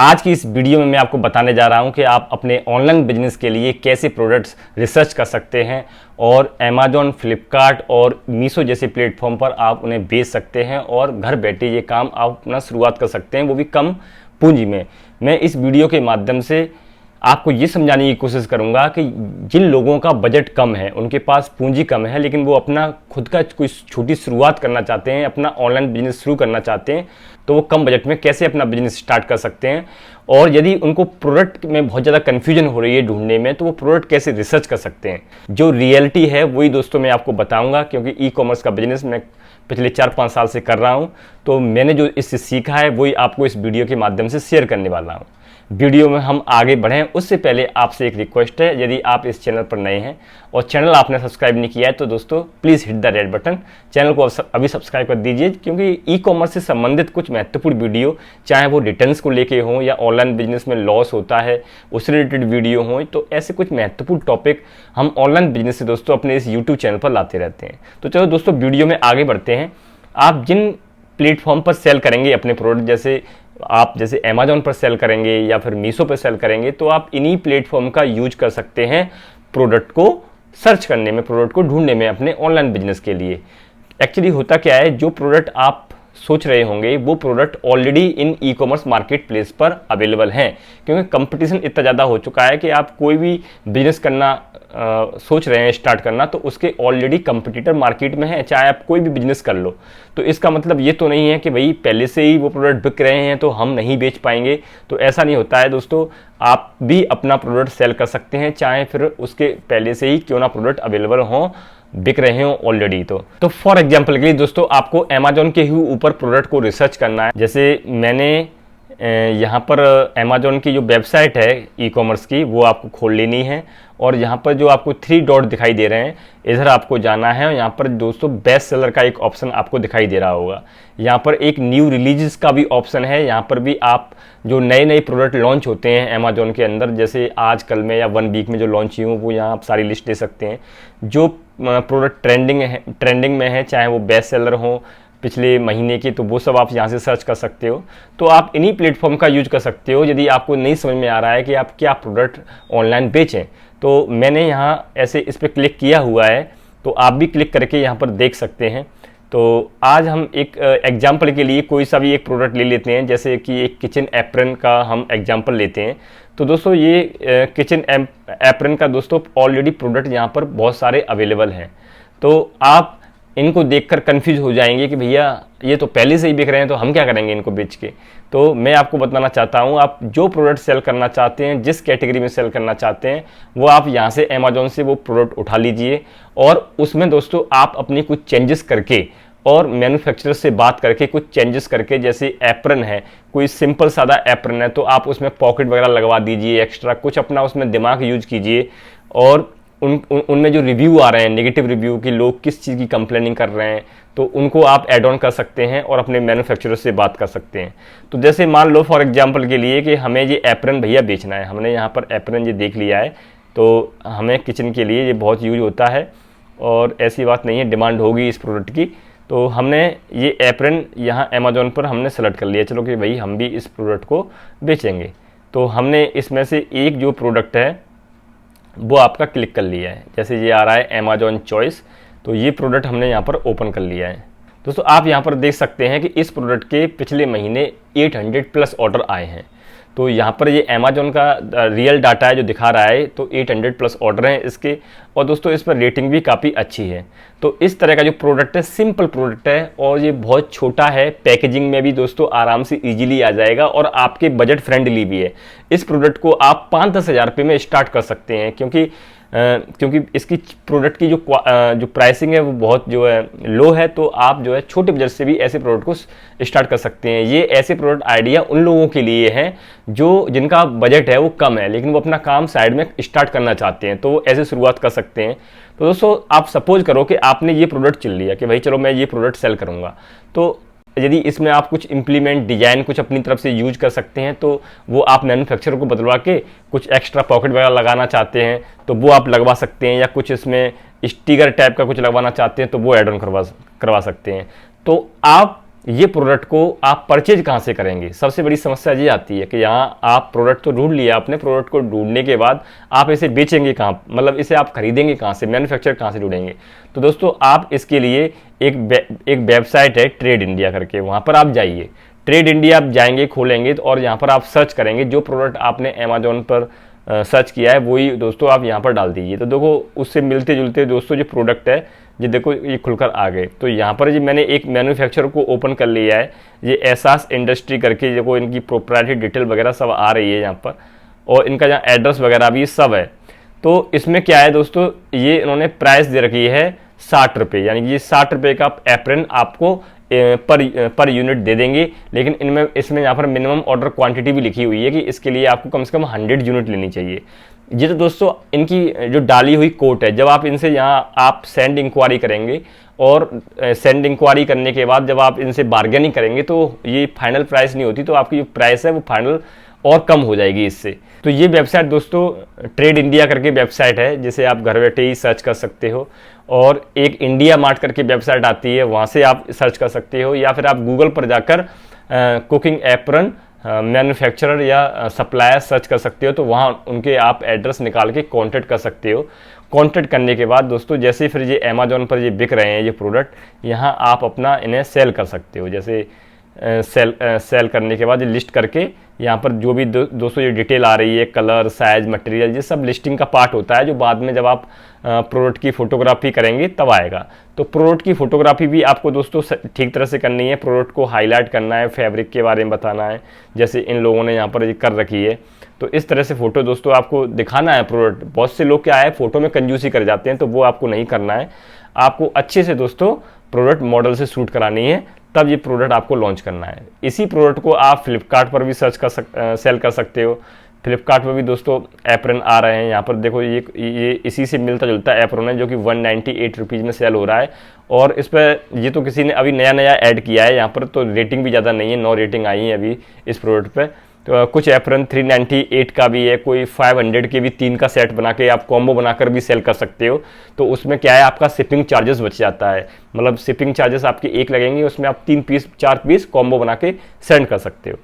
आज की इस वीडियो में मैं आपको बताने जा रहा हूं कि आप अपने ऑनलाइन बिजनेस के लिए कैसे प्रोडक्ट्स रिसर्च कर सकते हैं और अमेजॉन, फ्लिपकार्ट और मीशो जैसे प्लेटफॉर्म पर आप उन्हें बेच सकते हैं और घर बैठे ये काम आप अपना शुरुआत कर सकते हैं, वो भी कम पूंजी में। मैं इस वीडियो के माध्यम से आपको ये समझाने की कोशिश करूंगा कि जिन लोगों का बजट कम है, उनके पास पूंजी कम है, लेकिन वो अपना खुद का कोई छोटी शुरुआत करना चाहते हैं, अपना ऑनलाइन बिजनेस शुरू करना चाहते हैं, तो वो कम बजट में कैसे अपना बिजनेस स्टार्ट कर सकते हैं। और यदि उनको प्रोडक्ट में बहुत ज़्यादा कन्फ्यूजन हो रही है ढूंढने में, तो वो प्रोडक्ट कैसे रिसर्च कर सकते हैं। जो रियलिटी है वही दोस्तों मैं आपको बताऊंगा, क्योंकि ई कॉमर्स का बिजनेस मैं पिछले 4-5 साल से कर रहा हूँ, तो मैंने जो इससे सीखा है वही आपको इस वीडियो के माध्यम से शेयर करने वाला हूँ। वीडियो में हम आगे बढ़ें उससे पहले आपसे एक रिक्वेस्ट है, यदि आप इस चैनल पर नए हैं और चैनल आपने सब्सक्राइब नहीं किया है तो दोस्तों please hit the red button, channel को अभी सब्सक्राइब कर दीजिए, क्योंकि ई कॉमर्स से संबंधित कुछ महत्वपूर्ण वीडियो, चाहे वो रिटर्न्स को लेके हों या ऑनलाइन बिजनेस में लॉस होता है उससे रिलेटेड वीडियो हों, तो ऐसे कुछ महत्वपूर्ण टॉपिक हम ऑनलाइन बिजनेस से दोस्तों अपने इस यूट्यूब चैनल पर लाते रहते हैं। तो चलो दोस्तों वीडियो में आगे बढ़ते हैं। आप जिन प्लेटफॉर्म पर सेल करेंगे अपने प्रोडक्ट, जैसे अमेजॉन पर सेल करेंगे या फिर मीशो पर सेल करेंगे, तो आप इन्हीं प्लेटफॉर्म का यूज कर सकते हैं प्रोडक्ट को सर्च करने में, प्रोडक्ट को ढूंढने में अपने ऑनलाइन बिजनेस के लिए। एक्चुअली होता क्या है, जो प्रोडक्ट आप सोच रहे होंगे वो product already in e commerce market place पर अवेलेबल हैं, क्योंकि कंपटीशन इतना ज़्यादा हो चुका है कि आप कोई भी बिजनेस करना सोच रहे हैं स्टार्ट करना, तो उसके ऑलरेडी कंपटीटर मार्केट में है, चाहे आप कोई भी बिजनेस कर लो। तो इसका मतलब ये तो नहीं है कि भाई पहले से ही वो प्रोडक्ट बिक रहे हैं तो हम नहीं बेच पाएंगे, तो ऐसा नहीं होता है दोस्तों। आप भी अपना प्रोडक्ट सेल कर सकते हैं, चाहे फिर उसके पहले से ही क्यों ना प्रोडक्ट अवेलेबल हों, बिक रहे हो ऑलरेडी। तो फॉर एग्जांपल के लिए दोस्तों आपको अमेजॉन के ही ऊपर प्रोडक्ट को रिसर्च करना है। जैसे मैंने यहाँ पर अमेजॉन की जो वेबसाइट है ई कॉमर्स की, वो आपको खोल लेनी है और यहाँ पर जो आपको 3 डॉट दिखाई दे रहे हैं, इधर आपको जाना है और यहाँ पर दोस्तों बेस्ट सेलर का एक ऑप्शन आपको दिखाई दे रहा होगा। यहाँ पर एक न्यू रिलीजेस का भी ऑप्शन है। यहाँ पर भी आप जो नए प्रोडक्ट लॉन्च होते हैं अमेजॉन के अंदर, जैसे आज कल में या 1 वीक में जो लॉन्च हुई हो, वो यहाँ आप सारी लिस्ट दे सकते हैं। जो प्रोडक्ट ट्रेंडिंग में है, चाहे वो बेस्ट सेलर हो पिछले महीने की, तो वो सब आप यहाँ से सर्च कर सकते हो। तो आप इन्हीं प्लेटफॉर्म का यूज कर सकते हो यदि आपको नहीं समझ में आ रहा है कि आप क्या प्रोडक्ट ऑनलाइन बेचें। तो मैंने यहाँ ऐसे इस पर क्लिक किया हुआ है, तो आप भी क्लिक करके यहाँ पर देख सकते हैं। तो आज हम एक एग्जाम्पल के लिए कोई सा भी एक प्रोडक्ट ले लेते हैं, जैसे कि एक किचन एप्रन का हम एग्जाम्पल लेते हैं। तो दोस्तों ये किचन एप्रन का दोस्तों ऑलरेडी प्रोडक्ट यहाँ पर बहुत सारे अवेलेबल हैं। तो आप इनको देखकर कंफ्यूज हो जाएंगे कि भैया ये तो पहले से ही बिक रहे हैं, तो हम क्या करेंगे इनको बेच के। तो मैं आपको बताना चाहता हूँ, आप जो प्रोडक्ट सेल करना चाहते हैं, जिस कैटेगरी में सेल करना चाहते हैं, वो आप यहाँ से अमेजॉन से वो प्रोडक्ट उठा लीजिए और उसमें दोस्तों आप अपनी कुछ चेंजेस करके और मैन्युफैक्चरर से बात करके कुछ चेंजेस करके, जैसे एप्रन है, कोई सिंपल सादा एप्रन है, तो आप उसमें पॉकेट वगैरह लगवा दीजिए, एक्स्ट्रा कुछ अपना उसमें दिमाग यूज कीजिए और उनमें जो रिव्यू आ रहे हैं, नेगेटिव रिव्यू कि लोग किस चीज़ की कंप्लेनिंग कर रहे हैं, तो उनको आप ऐड ऑन कर सकते हैं और अपने मैन्युफैक्चरर से बात कर सकते हैं। तो जैसे मान लो फॉर एग्जांपल के लिए कि हमें ये एप्रन भैया बेचना है, हमने यहाँ पर एप्रन ये देख लिया है, तो हमें किचन के लिए ये बहुत यूज होता है और ऐसी बात नहीं है, डिमांड होगी इस प्रोडक्ट की। तो हमने ये एप्रन यहाँ अमेजॉन पर हमने सेलेक्ट कर लिया, चलो कि भाई हम भी इस प्रोडक्ट को बेचेंगे। तो हमने इसमें से एक जो प्रोडक्ट है वो आपका क्लिक कर लिया है, जैसे ये आ रहा है अमेजॉन चॉइस, तो ये प्रोडक्ट हमने यहाँ पर ओपन कर लिया है। दोस्तों आप यहाँ पर देख सकते हैं कि इस प्रोडक्ट के पिछले महीने 800+ ऑर्डर आए हैं। तो यहाँ पर ये अमेजॉन का रियल डाटा है जो दिखा रहा है, तो 800+ ऑर्डर हैं इसके, और दोस्तों इस पर रेटिंग भी काफ़ी अच्छी है। तो इस तरह का जो प्रोडक्ट है, सिंपल प्रोडक्ट है और ये बहुत छोटा है, पैकेजिंग में भी दोस्तों आराम से इजीली आ जाएगा और आपके बजट फ्रेंडली भी है। इस प्रोडक्ट को आप 5-10 हज़ार रुपये में स्टार्ट कर सकते हैं, क्योंकि इसकी प्रोडक्ट की जो प्राइसिंग है वो बहुत जो है लो है, तो आप जो है छोटे बजट से भी ऐसे प्रोडक्ट को स्टार्ट कर सकते हैं। ये ऐसे प्रोडक्ट आइडिया उन लोगों के लिए हैं जो जिनका बजट है वो कम है, लेकिन वो अपना काम साइड में स्टार्ट करना चाहते हैं, तो वो ऐसे शुरुआत कर सकते हैं। तो दोस्तों आप सपोज करो कि आपने ये प्रोडक्ट चुन लिया कि भाई चलो मैं ये प्रोडक्ट सेल करूँगा, तो यदि इसमें आप कुछ इम्प्लीमेंट डिजाइन कुछ अपनी तरफ से यूज कर सकते हैं, तो वो आप मैन्युफैक्चरर को बदलवा के कुछ एक्स्ट्रा पॉकेट वगैरह लगाना चाहते हैं तो वो आप लगवा सकते हैं, या कुछ इसमें स्टिकर टाइप का कुछ लगवाना चाहते हैं तो वो ऐड ऑन करवा सकते हैं। तो आप ये प्रोडक्ट को आप परचेज कहाँ से करेंगे। सबसे बड़ी समस्या ये आती है कि यहाँ आप प्रोडक्ट तो ढूंढ लिया आपने, प्रोडक्ट को ढूंढने के बाद आप इसे बेचेंगे कहाँ, मतलब इसे आप खरीदेंगे कहाँ से, मैन्युफैक्चर कहाँ से ढूंढेंगे। तो दोस्तों आप इसके लिए एक वेबसाइट है ट्रेड इंडिया करके, वहाँ पर आप जाइए। ट्रेड इंडिया आप जाएंगे, खोलेंगे और यहाँ पर आप सर्च करेंगे, जो प्रोडक्ट आपने अमेजोन पर सर्च किया है वही दोस्तों आप यहाँ पर डाल दीजिए। तो देखो उससे मिलते जुलते दोस्तों जो प्रोडक्ट है ये देखो ये खुलकर आ गए। तो यहाँ पर जी मैंने एक मैन्युफैक्चरर को ओपन कर लिया है, ये एहसास इंडस्ट्री करके, देखो इनकी प्रोप्राइटरी डिटेल वगैरह सब आ रही है यहाँ पर, और इनका यहाँ एड्रेस वगैरह भी सब है। तो इसमें क्या है दोस्तों, ये इन्होंने प्राइस दे रखी है 60 रुपये, यानी कि ये 60 रुपये का एप्रन आपको पर यूनिट दे देंगे। लेकिन इनमें इसमें यहाँ पर मिनिमम ऑर्डर क्वांटिटी भी लिखी हुई है कि इसके लिए आपको कम से कम 100 यूनिट लेनी चाहिए। ये तो दोस्तों इनकी जो डाली हुई कोट है, जब आप इनसे यहाँ आप सेंड इंक्वायरी करेंगे और सेंड इंक्वायरी करने के बाद जब आप इनसे बार्गेनिंग करेंगे तो ये फाइनल प्राइस नहीं होती, तो आपकी जो प्राइस है वो फाइनल और कम हो जाएगी इससे। तो ये वेबसाइट दोस्तों ट्रेड इंडिया करके वेबसाइट है, जिसे आप घर बैठे ही सर्च कर सकते हो। और एक इंडिया मार्ट करके वेबसाइट आती है, वहाँ से आप सर्च कर सकते हो, या फिर आप गूगल पर जाकर कुकिंग एप्रन मैन्युफैक्चरर या सप्लायर सर्च कर सकते हो। तो वहाँ उनके आप एड्रेस निकाल के कांटेक्ट कर सकते हो। कांटेक्ट करने के बाद दोस्तों जैसे फिर ये अमेजोन पर ये बिक रहे हैं ये प्रोडक्ट, यहाँ आप अपना इन्हें सेल कर सकते हो। जैसे सेल करने के बाद ये लिस्ट करके यहाँ पर जो भी दोस्तों ये डिटेल आ रही है, कलर, साइज, मटेरियल, ये सब लिस्टिंग का पार्ट होता है, जो बाद में जब आप प्रोडक्ट की फोटोग्राफी करेंगे तब आएगा। तो प्रोडक्ट की फोटोग्राफी भी आपको दोस्तों ठीक तरह से करनी है, प्रोडक्ट को हाईलाइट करना है, फैब्रिक के बारे में बताना है, जैसे इन लोगों ने यहाँ पर ये कर रखी है। तो इस तरह से फोटो दोस्तों आपको दिखाना है प्रोडक्ट। बहुत से लोग क्या है फोटो में कंजूसी कर जाते हैं, तो वो आपको नहीं करना है। आपको अच्छे से दोस्तों प्रोडक्ट मॉडल से शूट करानी है, तब ये प्रोडक्ट आपको लॉन्च करना है। इसी प्रोडक्ट को आप फ्लिपकार्ट पर भी सेल कर सकते हो। फ्लिपकार्ट पर भी दोस्तों एप्रन आ रहे हैं। यहाँ पर देखो ये इसी से मिलता जुलता एप्रन है, जो कि 198 रुपीज़ में सेल हो रहा है। और इस पर ये तो किसी ने अभी नया ऐड किया है यहाँ पर, तो रेटिंग भी ज़्यादा नहीं है, 9 रेटिंग आई है अभी इस प्रोडक्ट पर। तो कुछ एप्रन 398 का भी है, कोई 500 के भी 3 का सेट बना के आप कॉम्बो बनाकर भी सेल कर सकते हो। तो उसमें क्या है आपका शिपिंग चार्जेस बच जाता है, मतलब शिपिंग चार्जेस आपके एक लगेंगे, उसमें आप 3 पीस 4 पीस कॉम्बो बना के सेंड कर सकते हो।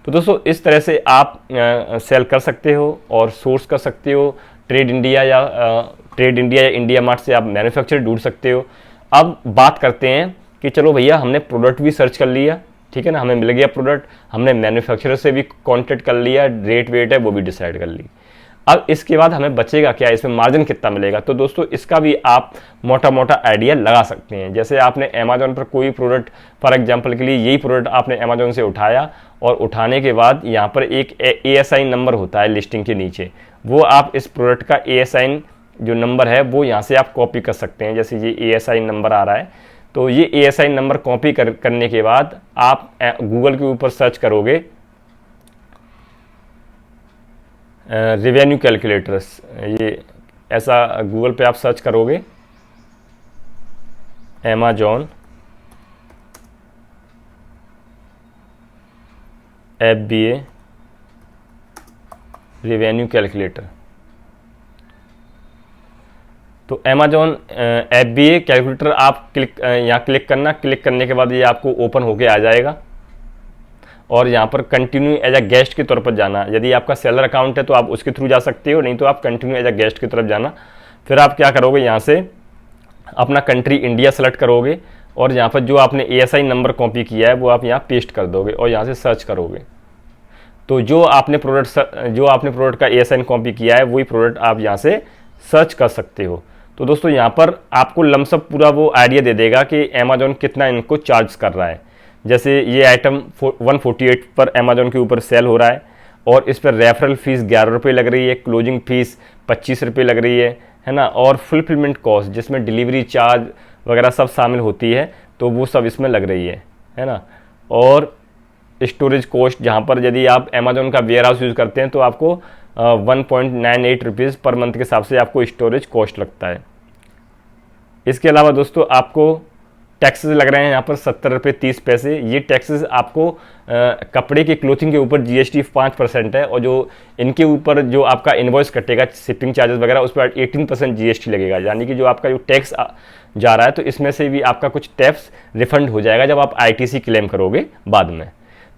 तो दोस्तों इस तरह से आप सेल कर सकते हो और सोर्स कर सकते हो। ट्रेड इंडिया या इंडिया मार्ट से आप मैन्युफैक्चर ढूंढ सकते हो। अब बात करते हैं कि चलो भैया हमने प्रोडक्ट भी सर्च कर लिया, ठीक है ना, हमें मिल गया प्रोडक्ट, हमने मैन्युफैक्चरर से भी कांटेक्ट कर लिया, रेट वेट है वो भी डिसाइड कर ली। अब इसके बाद हमें बचेगा क्या, इसमें मार्जिन कितना मिलेगा। तो दोस्तों इसका भी आप मोटा मोटा आइडिया लगा सकते हैं। जैसे आपने अमेजोन पर कोई प्रोडक्ट, फॉर एग्जांपल के लिए यही प्रोडक्ट आपने अमेजोन से उठाया, और उठाने के बाद यहाँ पर एक ASIN नंबर होता है लिस्टिंग के नीचे, वो आप इस प्रोडक्ट का ASIN जो नंबर है वो यहाँ से आप कॉपी कर सकते हैं। जैसे ये ASIN नंबर आ रहा है, तो ये ASIN नंबर कॉपी करने के बाद आप गूगल के ऊपर सर्च करोगे रेवेन्यू कैलकुलेटर्स, ये ऐसा गूगल पे आप सर्च करोगे अमेजोन FBA रेवेन्यू कैलकुलेटर। तो अमेजोन FBA कैलकुलेटर आप यहाँ क्लिक करना। क्लिक करने के बाद ये आपको ओपन होके आ जाएगा, और यहाँ पर कंटिन्यू एज अ गेस्ट की तरफ जाना। यदि आपका सेलर अकाउंट है तो आप उसके थ्रू जा सकते हो, नहीं तो आप कंटिन्यू एज अ गेस्ट की तरफ जाना। फिर आप क्या करोगे, यहाँ से अपना कंट्री इंडिया सेलेक्ट करोगे, और यहाँ पर जो आपने ASIN नंबर कॉपी किया है वो आप यहाँ पेस्ट कर दोगे और यहाँ से सर्च करोगे। तो जो आपने प्रोडक्ट का ASIN कॉपी किया है वही प्रोडक्ट आप यहाँ से सर्च कर सकते हो। तो दोस्तों यहाँ पर आपको लमसम पूरा वो आइडिया दे देगा कि अमेजोन कितना इनको चार्ज कर रहा है। जैसे ये आइटम 148 पर अमेजोन के ऊपर सेल हो रहा है, और इस पर रेफरल फीस 11 रुपये लग रही है, क्लोजिंग फीस 25 रुपये लग रही है ना, और फुलफिलमेंट कॉस्ट जिसमें डिलीवरी चार्ज वगैरह सब शामिल होती है, तो वो सब इसमें लग रही है ना। और स्टोरेज कॉस्ट, जहाँ पर यदि आप अमेजोन का वेयर हाउस यूज़ करते हैं तो आपको 1.98 रुपीज़ पर मंथ के हिसाब से आपको स्टोरेज कॉस्ट लगता है। इसके अलावा दोस्तों आपको टैक्सेस लग रहे हैं यहाँ पर 70 रुपये 30 पैसे। ये टैक्सेस आपको कपड़े के क्लोथिंग के ऊपर GST 5% है, और जो इनके ऊपर जो आपका इनवॉइस कटेगा शिपिंग चार्जेस वगैरह उस पर 18% GST लगेगा। यानी कि जो आपका जो टैक्स जा रहा है तो इसमें से भी आपका कुछ टैक्स रिफंड हो जाएगा जब आप ITC क्लेम करोगे बाद में।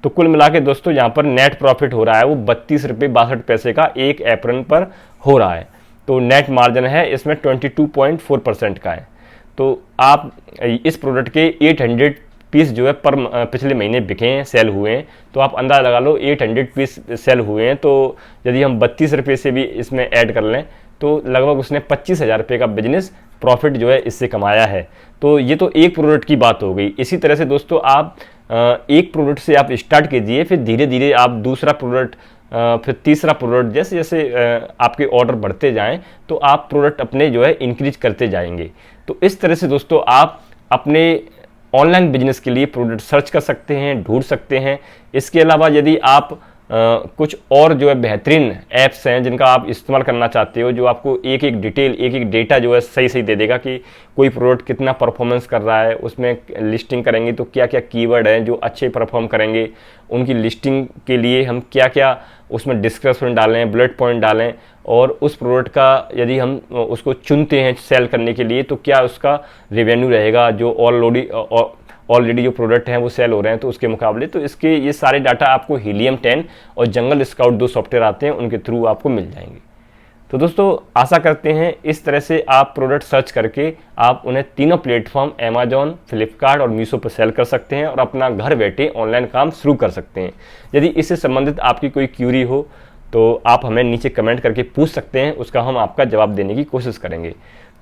तो कुल मिला के दोस्तों यहाँ पर नेट प्रॉफिट हो रहा है वो 32 रुपये 62 पैसे का 1 अप्रैल पर हो रहा है। तो नेट मार्जिन है इसमें 22.4% का है। तो आप इस प्रोडक्ट के 800 पीस जो है पर पिछले महीने बिके हैं, सेल हुए हैं, तो आप अंदाज़ा लगा लो 800 पीस सेल हुए हैं। तो यदि हम 32 रुपये से भी इसमें ऐड कर लें तो लगभग उसने 25,000 रुपये का बिजनेस प्रॉफिट जो है इससे कमाया है। तो ये तो एक प्रोडक्ट की बात हो गई। इसी तरह से दोस्तों आप एक प्रोडक्ट से आप स्टार्ट कीजिए, फिर धीरे धीरे आप दूसरा प्रोडक्ट, फिर तीसरा प्रोडक्ट, जैसे जैसे आपके ऑर्डर बढ़ते जाएं तो आप प्रोडक्ट अपने जो है इंक्रीज करते जाएंगे। तो इस तरह से दोस्तों आप अपने ऑनलाइन बिजनेस के लिए प्रोडक्ट सर्च कर सकते हैं, ढूंढ सकते हैं। इसके अलावा यदि आप कुछ और जो है बेहतरीन ऐप्स हैं जिनका आप इस्तेमाल करना चाहते हो, जो आपको एक एक डिटेल, एक एक डेटा जो है सही सही दे देगा कि कोई प्रोडक्ट कितना परफॉर्मेंस कर रहा है, उसमें लिस्टिंग करेंगे तो क्या क्या कीवर्ड हैं जो अच्छे परफॉर्म करेंगे, उनकी लिस्टिंग के लिए हम क्या क्या उसमें डिस्क्रिप्शन डालें, बुलेट पॉइंट डालें, और उस प्रोडक्ट का यदि हम उसको चुनते हैं सेल करने के लिए तो क्या उसका रेवेन्यू रहेगा जो ऑलरेडी जो प्रोडक्ट हैं वो सेल हो रहे हैं तो उसके मुकाबले। तो इसके ये सारे डाटा आपको हीलियम 10 और जंगल स्काउट 2 सॉफ्टवेयर आते हैं, उनके थ्रू आपको मिल जाएंगे। तो दोस्तों आशा करते हैं इस तरह से आप प्रोडक्ट सर्च करके आप उन्हें तीनों प्लेटफॉर्म अमेजॉन, फ्लिपकार्ट और मीशो पर सेल कर सकते हैं और अपना घर बैठे ऑनलाइन काम शुरू कर सकते हैं। यदि इससे संबंधित आपकी कोई क्यूरी हो तो आप हमें नीचे कमेंट करके पूछ सकते हैं, उसका हम आपका जवाब देने की कोशिश करेंगे।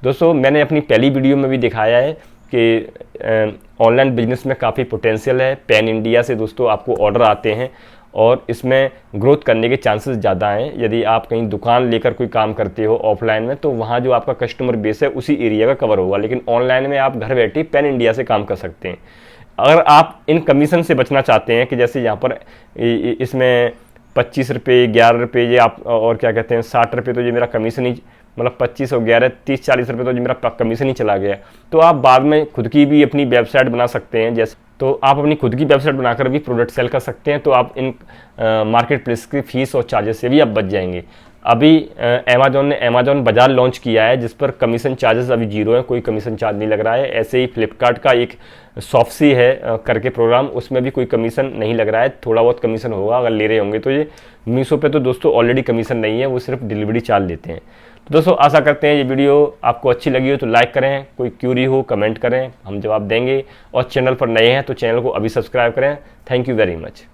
दोस्तों मैंने अपनी पहली वीडियो में भी दिखाया है कि ऑनलाइन बिजनेस में काफ़ी पोटेंशियल है। पैन इंडिया से दोस्तों आपको ऑर्डर आते हैं और इसमें ग्रोथ करने के चांसेस ज़्यादा हैं। यदि आप कहीं दुकान लेकर कोई काम करते हो ऑफलाइन में तो वहाँ जो आपका कस्टमर बेस है उसी एरिया का कवर होगा, लेकिन ऑनलाइन में आप घर बैठे पैन इंडिया से काम कर सकते हैं। अगर आप इन कमीशन से बचना चाहते हैं कि जैसे यहाँ पर इसमें 25 रुपये, 11 रुपये ये आप, और क्या कहते हैं 60 रुपये, तो ये मेरा कमीशन ही, मतलब 25 और 11 30 40 रुपये तो जो मेरा कमीशन ही चला गया। तो आप बाद में खुद की भी अपनी वेबसाइट बना सकते हैं, जैसे तो आप अपनी खुद की वेबसाइट बनाकर भी प्रोडक्ट सेल कर सकते हैं। तो आप इन मार्केट प्लेस की फीस और चार्जेस से भी आप बच जाएंगे। अभी अमेजॉन ने अमेजॉन बाजार लॉन्च किया है जिस पर कमीशन चार्जेस अभी 0 है, कोई कमीशन चार्ज नहीं लग रहा है। ऐसे ही फ्लिपकार्ट का एक सॉफ्टसी है करके प्रोग्राम, उसमें भी कोई कमीशन नहीं लग रहा है, थोड़ा बहुत कमीशन होगा अगर ले रहे होंगे तो। ये मीशो पे तो दोस्तों ऑलरेडी कमीशन नहीं है, वो सिर्फ डिलीवरी चार्ज लेते हैं। तो दोस्तों आशा करते हैं ये वीडियो आपको अच्छी लगी हो तो लाइक करें, कोई क्यूरी हो कमेंट करें, हम जवाब देंगे। और चैनल पर नए हैं तो चैनल को अभी सब्सक्राइब करें। Thank you very much.